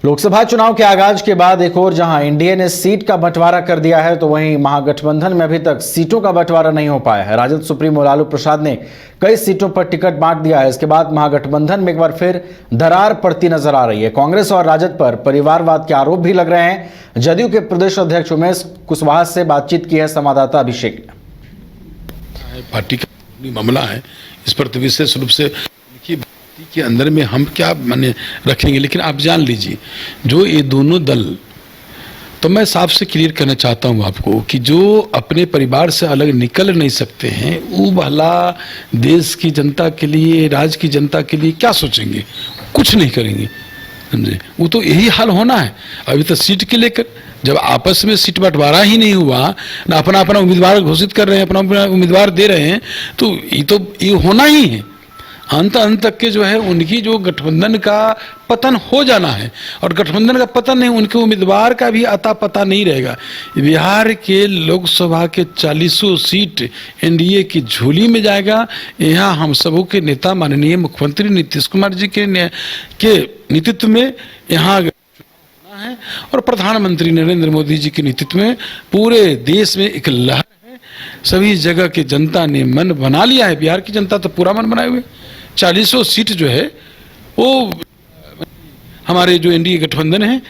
लोकसभा चुनाव के आगाज के बाद एक और जहां एनडीए ने सीट का बंटवारा कर दिया है, तो वहीं महागठबंधन में अभी तक सीटों का बंटवारा नहीं हो पाया है। राजद सुप्रीमो लालू प्रसाद ने कई सीटों पर टिकट बांट दिया है। इसके बाद महागठबंधन में एक बार फिर दरार पड़ती नजर आ रही है। कांग्रेस और राजद पर परिवारवाद के आरोप भी लग रहे हैं। जदयू के प्रदेश अध्यक्ष उमेश कुशवाहा से बातचीत की है संवाददाता अभिषेक ने। पार्टी का मामला है, इस पर तो विशेष रूप से के अंदर में हम क्या माने रखेंगे, लेकिन आप जान लीजिए जो ये दोनों दल, तो मैं साफ से क्लियर करना चाहता हूं आपको कि जो अपने परिवार से अलग निकल नहीं सकते हैं वो भला देश की जनता के लिए, राज्य की जनता के लिए क्या सोचेंगे? कुछ नहीं करेंगे, समझे? वो तो यही हाल होना है। अभी तो सीट के लेकर जब आपस में सीट बंटवारा ही नहीं हुआ, ना अपना अपना उम्मीदवार घोषित कर रहे हैं, अपना अपना उम्मीदवार दे रहे हैं, तो ये होना ही है। अंत तक के जो है उनकी जो गठबंधन का पतन हो जाना है, और गठबंधन का पतन नहीं, उनके उम्मीदवार का भी अता पता नहीं रहेगा। बिहार के लोकसभा के 40 सीट एनडीए की झोली में जाएगा। यहाँ हम सबों के नेता माननीय मुख्यमंत्री नीतीश कुमार जी के नेतृत्व में यहाँ है, और प्रधानमंत्री नरेंद्र मोदी जी के नेतृत्व में पूरे देश में एक लहर है। सभी जगह की जनता ने मन बना लिया है। बिहार की जनता तो पूरा मन बनाए हुए। 40 सीट जो है वो हमारे जो एनडीए गठबंधन है।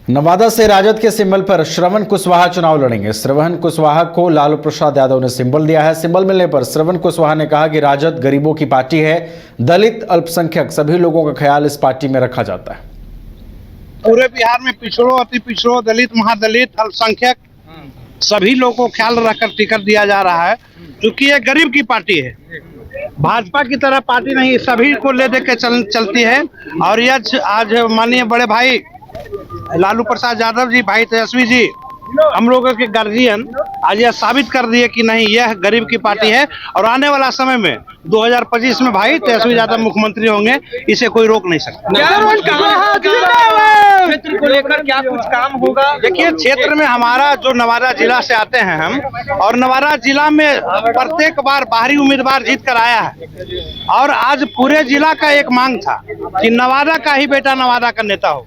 नवादा से राजद के सिंबल पर श्रवण कुशवाहा चुनाव लड़ेंगे। श्रवण कुशवाहा को लालू प्रसाद यादव ने सिंबल दिया है। सिंबल मिलने पर श्रवण कुशवाहा ने कहा कि राजद गरीबों की पार्टी है, दलित, अल्पसंख्यक सभी लोगों का ख्याल इस पार्टी में रखा जाता है। पूरे बिहार में पिछड़ों, अति पिछड़ों, दलित, महादलित, अल्पसंख्यक सभी लोगों को ख्याल रखकर टिकट दिया जा रहा है, क्योंकि ये गरीब की पार्टी है। भाजपा की तरह पार्टी नहीं, सभी को ले दे के चलती है। और यह आज माननीय बड़े भाई लालू प्रसाद यादव जी, भाई तेजस्वी जी, हम लोगों के गार्जियन आज यह साबित कर दिए कि नहीं, यह गरीब की पार्टी है। और आने वाला समय में 2025 में भाई तेजस्वी यादव मुख्यमंत्री होंगे, इसे कोई रोक नहीं सकता। क्षेत्र को लेकर क्या कुछ काम होगा? देखिए, क्षेत्र में हमारा जो नवादा जिला से आते हैं हम, और नवादा जिला में प्रत्येक बार बाहरी उम्मीदवार जीत कर आया है। और आज पूरे जिला का एक मांग था कि नवादा का ही बेटा नवादा का नेता हो।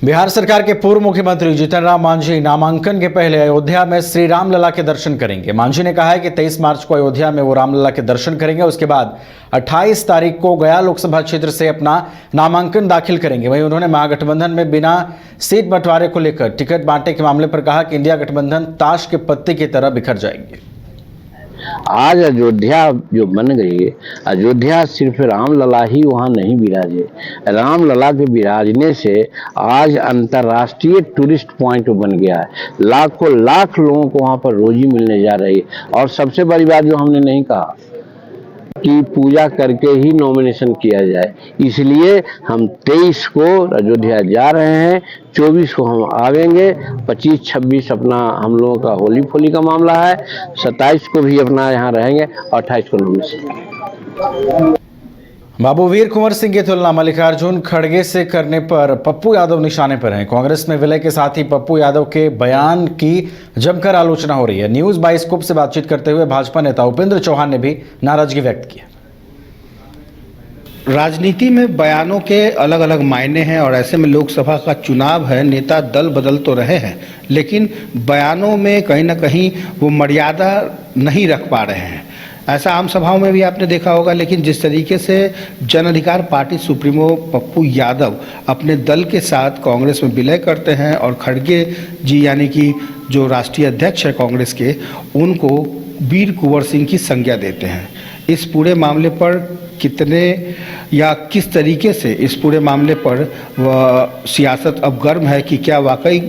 बिहार सरकार के पूर्व मुख्यमंत्री जीतन राम मांझी नामांकन के पहले अयोध्या में श्री रामलला के दर्शन करेंगे। मांझी ने कहा है कि 23 मार्च को अयोध्या में वो रामलला के दर्शन करेंगे। उसके बाद 28 तारीख को गया लोकसभा क्षेत्र से अपना नामांकन दाखिल करेंगे। वहीं उन्होंने महागठबंधन में बिना सीट बंटवारे को लेकर टिकट बांटने के मामले पर कहा कि इंडिया गठबंधन ताश के पत्ते की तरह बिखर जाएंगे। आज अयोध्या जो बन गई है, अयोध्या सिर्फ रामलला ही वहाँ नहीं विराजे। रामलला के विराजने से आज अंतर्राष्ट्रीय टूरिस्ट पॉइंट बन गया है। लाखों लाख लोगों को वहाँ पर रोजी मिलने जा रही है। और सबसे बड़ी बात जो हमने नहीं कहा कि पूजा करके ही नॉमिनेशन किया जाए, इसलिए हम 23 को अयोध्या जा रहे हैं, 24 को हम आवेंगे, 25, 26 अपना हम लोगों का होली फोली का मामला है, 27 को भी अपना यहाँ रहेंगे और 28 को नॉमिनेशन। बाबू वीर कुंवर सिंह की तुलना मल्लिकार्जुन खड़गे से करने पर पप्पू यादव निशाने पर हैं। कांग्रेस में विलय के साथ ही पप्पू यादव के बयान की जमकर आलोचना हो रही है। न्यूज बाइस्कोप से बातचीत करते हुए भाजपा नेता उपेंद्र चौहान ने भी नाराजगी व्यक्त की। राजनीति में बयानों के अलग अलग मायने हैं, और ऐसे में लोकसभा का चुनाव है, नेता दल बदल तो रहे हैं, लेकिन बयानों में कहीं ना कहीं वो मर्यादा नहीं रख पा रहे हैं। ऐसा आम सभाओं में भी आपने देखा होगा। लेकिन जिस तरीके से जन अधिकार पार्टी सुप्रीमो पप्पू यादव अपने दल के साथ कांग्रेस में विलय करते हैं, और खड़गे जी यानी कि जो राष्ट्रीय अध्यक्ष है कांग्रेस के, उनको वीर कुंवर सिंह की संज्ञा देते हैं। इस पूरे मामले पर कितने या किस तरीके से इस पूरे मामले पर सियासत अब गर्म है कि क्या वाकई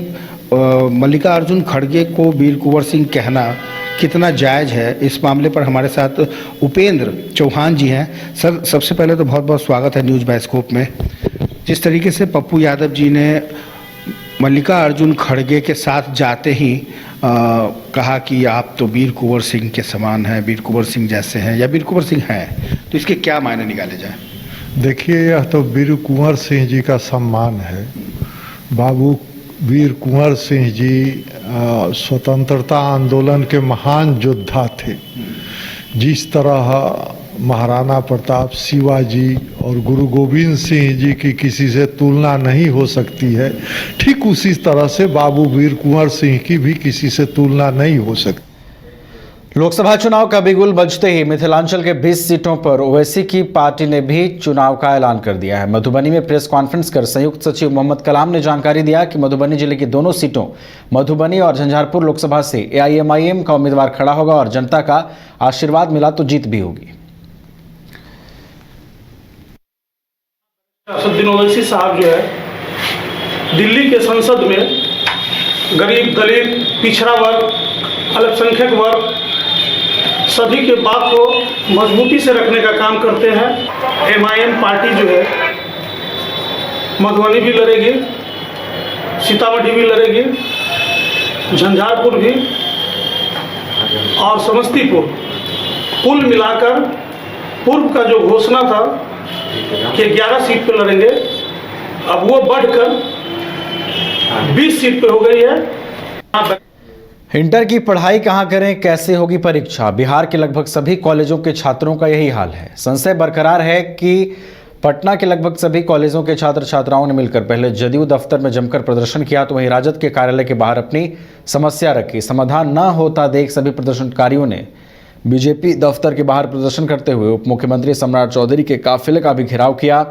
मल्लिकार्जुन खड़गे को वीर कुंवर सिंह कहना कितना जायज़ है, इस मामले पर हमारे साथ उपेंद्र चौहान जी हैं। सर, सबसे पहले तो बहुत बहुत स्वागत है न्यूज़ बाइस्कोप में। जिस तरीके से पप्पू यादव जी ने मल्लिकार्जुन खड़गे के साथ जाते ही कहा कि आप तो वीर कुंवर सिंह के समान हैं, वीर कुंवर सिंह जैसे हैं, या वीर कुंवर सिंह हैं, तो इसके क्या मायने निकाले जाए? देखिए, यह तो वीर कुंवर सिंह जी का सम्मान है। बाबू वीर कुंवर सिंह जी स्वतंत्रता आंदोलन के महान योद्धा थे। जिस तरह महाराणा प्रताप, शिवाजी और गुरु गोविंद सिंह जी की किसी से तुलना नहीं हो सकती है, ठीक उसी तरह से बाबू वीर कुंवर सिंह की भी किसी से तुलना नहीं हो सकती। लोकसभा चुनाव का बिगुल बजते ही मिथिलांचल के 20 सीटों पर ओवैसी की पार्टी ने भी चुनाव का ऐलान कर दिया है। मधुबनी में प्रेस कॉन्फ्रेंस कर संयुक्त सचिव मोहम्मद कलाम ने जानकारी दिया कि मधुबनी जिले की दोनों सीटों मधुबनी और झंझारपुर लोकसभा से एआईएमआईएम का उम्मीदवार खड़ा होगा और जनता का आशीर्वाद मिला तो जीत भी होगी। असदुद्दीन ओवैसी साहब जो है दिल्ली के संसद में गरीब, दलित, पिछड़ा वर्ग, अल्पसंख्यक वर्ग सभी के बात को मजबूती से रखने का काम करते हैं। एमआईएम पार्टी जो है मधुबनी भी लड़ेगी, सीतामढ़ी भी लड़ेगी, झंझारपुर भी और समस्तीपुर, कुल मिलाकर पूर्व का जो घोषणा था कि 11 सीट पे लड़ेंगे, अब वो बढ़कर 20 सीट पे हो गई है। इंटर की पढ़ाई कहां करें, कैसे होगी परीक्षा? बिहार के लगभग सभी कॉलेजों के छात्रों का यही हाल है। संशय बरकरार है कि पटना के लगभग सभी कॉलेजों के छात्र छात्राओं ने मिलकर पहले जदयू दफ्तर में जमकर प्रदर्शन किया तो वहीं राजद के कार्यालय के बाहर अपनी समस्या रखी। समाधान न होता देख सभी प्रदर्शनकारियों ने बीजेपी दफ्तर के बाहर प्रदर्शन करते हुए उप मुख्यमंत्री सम्राट चौधरी के काफिले का भी घेराव किया।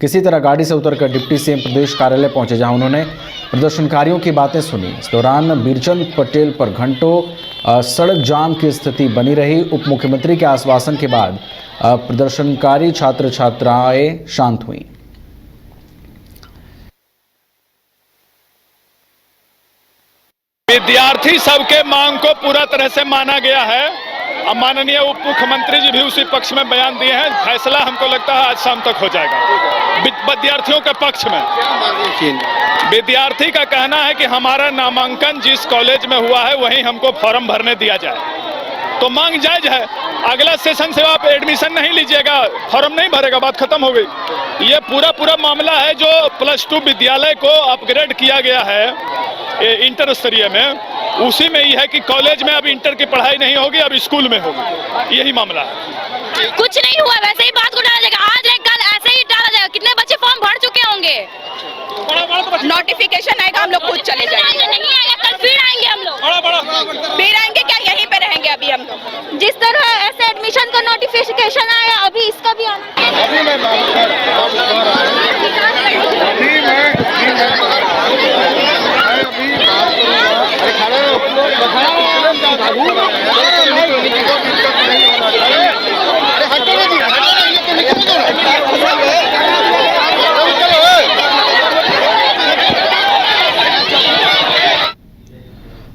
किसी तरह गाड़ी से उतरकर डिप्टी सीएम प्रदेश कार्यालय पहुंचे, जहां उन्होंने प्रदर्शनकारियों की बातें सुनी। इस दौरान बीरचंद पटेल पर घंटों सड़क जाम की स्थिति बनी रही। उप मुख्यमंत्री के आश्वासन के बाद प्रदर्शनकारी छात्र छात्राएं शांत हुई। विद्यार्थी सबके मांग को पूरा तरह से माना गया है। अब माननीय उप मुख्यमंत्री जी भी उसी पक्ष में बयान दिए हैं। फैसला हमको लगता है आज शाम तक हो जाएगा विद्यार्थियों के पक्ष में। विद्यार्थी का कहना है कि हमारा नामांकन जिस कॉलेज में हुआ है वहीं हमको फॉर्म भरने दिया जाए, तो मांग जायज है। अगला सेशन से आप एडमिशन नहीं लीजिएगा, फॉर्म नहीं भरेगा, बात खत्म हो गई। ये पूरा मामला है जो +2 विद्यालय को अपग्रेड किया गया है इंटर स्तरीय में, उसी में ये है कि कॉलेज में अब इंटर की पढ़ाई नहीं होगी, अब स्कूल में होगी। यही मामला है। कुछ नहीं हुआ, वैसे ही बात को डाला जाएगा। आज नहीं कल ऐसे ही डाला जाएगा। कितने बच्चे फॉर्म भर चुके होंगे? नोटिफिकेशन आएगा, हम लोग खुद चले जाएंगे। नहीं आएगा, कल फिर आएंगे हम लोग। फिर आएंगे क्या? यहीं पे रहेंगे अभी हम लोग। जिस तरह ऐसे एडमिशन का नोटिफिकेशन आया, अभी इसका भी आना।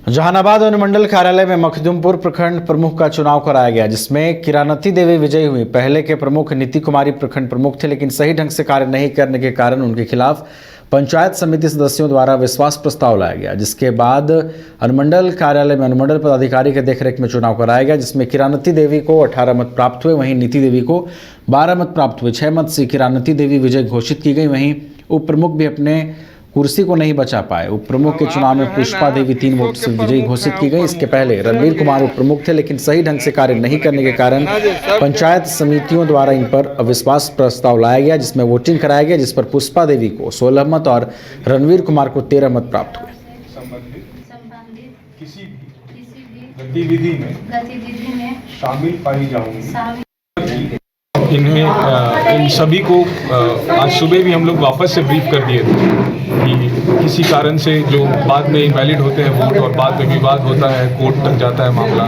जहानाबाद अनुमंडल कार्यालय में मखदूमपुर प्रखंड प्रमुख का चुनाव कराया गया, जिसमें किरानती देवी विजयी हुई। पहले के प्रमुख नीति कुमारी प्रखंड प्रमुख थे, लेकिन सही ढंग से कार्य नहीं करने के कारण उनके खिलाफ पंचायत समिति सदस्यों द्वारा विश्वास प्रस्ताव लाया गया, जिसके बाद अनुमंडल कार्यालय में अनुमंडल पदाधिकारी के देखरेख में चुनाव कराया गया, जिसमें किरानती देवी को 18 मत प्राप्त हुए, वहीं नीति देवी को 12 मत प्राप्त हुए। 6 मत से किरानती देवी विजय घोषित की गई। वहीं उप प्रमुख भी अपने कुर्सी को नहीं बचा पाए। उप प्रमुख के चुनाव में पुष्पा देवी 3 वोट से विजयी घोषित की गई। इसके पहले रणवीर कुमार उप प्रमुख थे, लेकिन सही ढंग से कार्य नहीं करने के कारण पंचायत समितियों द्वारा इन पर अविश्वास प्रस्ताव लाया गया, जिसमें वोटिंग कराया गया, जिस पर पुष्पा देवी को 16 मत और रणवीर कुमार को 13 मत प्राप्त हुए। किसी भी गतिविधि में शामिल पाई जाऊंगी। इन सभी को आज सुबह भी हम लोग वापस से ब्रीफ कर दिए थे कि किसी कारण से जो बाद में इनवैलिड होते हैं वोट और बाद में विवाद होता है, कोर्ट तक जाता है मामला,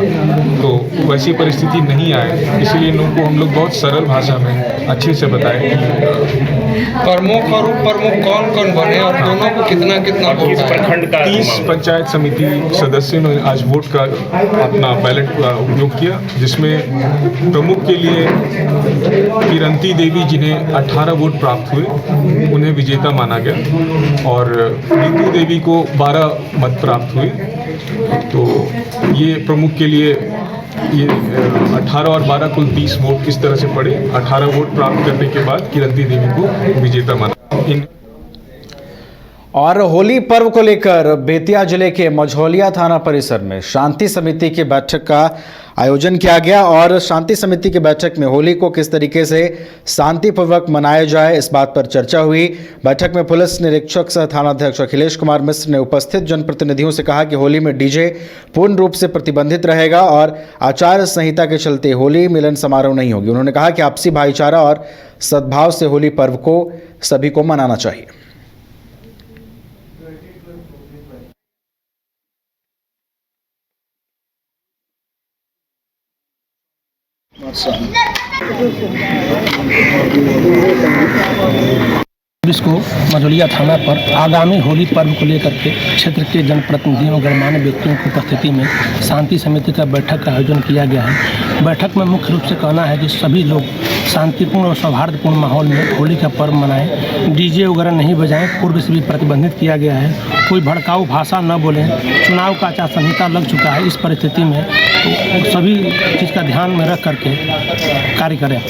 तो वैसी परिस्थिति नहीं आए, इसलिए इन लोगों को हम लोग बहुत सरल भाषा में अच्छे से बताए प्रमुख और उप प्रमुख कौन कौन बने और दोनों को कितना वोट। 30 पंचायत समिति सदस्यों ने आज वोट का अपना बैलेट का उपयोग किया, जिसमें प्रमुख के लिए किरंती देवी जिन्हें 18 वोट प्राप्त हुए उन्हें विजेता माना गया और नीतू देवी को 12 मत प्राप्त हुए। तो ये प्रमुख के लिए ये 18 और 12 कुल 30 वोट किस तरह से पड़े। 18 वोट प्राप्त करने के बाद किरंती देवी को विजेता माना। और होली पर्व को लेकर बेतिया जिले के मझौलिया थाना परिसर में शांति समिति की बैठक का आयोजन किया गया और शांति समिति की बैठक में होली को किस तरीके से शांतिपूर्वक मनाया जाए इस बात पर चर्चा हुई। बैठक में पुलिस निरीक्षक सह थानाध्यक्ष अखिलेश कुमार मिश्र ने उपस्थित जनप्रतिनिधियों से कहा कि होली में डीजे पूर्ण रूप से प्रतिबंधित रहेगा और आचार संहिता के चलते होली मिलन समारोह नहीं होगी। उन्होंने कहा कि आपसी भाईचारा और सद्भाव से होली पर्व को सभी को मनाना चाहिए। पुलिस को मझौलिया थाना पर आगामी होली पर्व को लेकर के क्षेत्र के जनप्रतिनिधियों गणमान्य व्यक्तियों की उपस्थिति में शांति समिति का बैठक का आयोजन किया गया है। बैठक में मुख्य रूप से कहना है कि सभी लोग शांतिपूर्ण और सौहार्दपूर्ण माहौल में होली का पर्व मनाएं, डीजे वगैरह नहीं बजाएं, पूर्व से भी प्रतिबंधित किया गया है। कोई भड़काऊ भाषा न बोलें। चुनाव का आचार संहिता लग चुका है, इस परिस्थिति में तो सभी चीज़ का ध्यान में रख करके कार्य करें।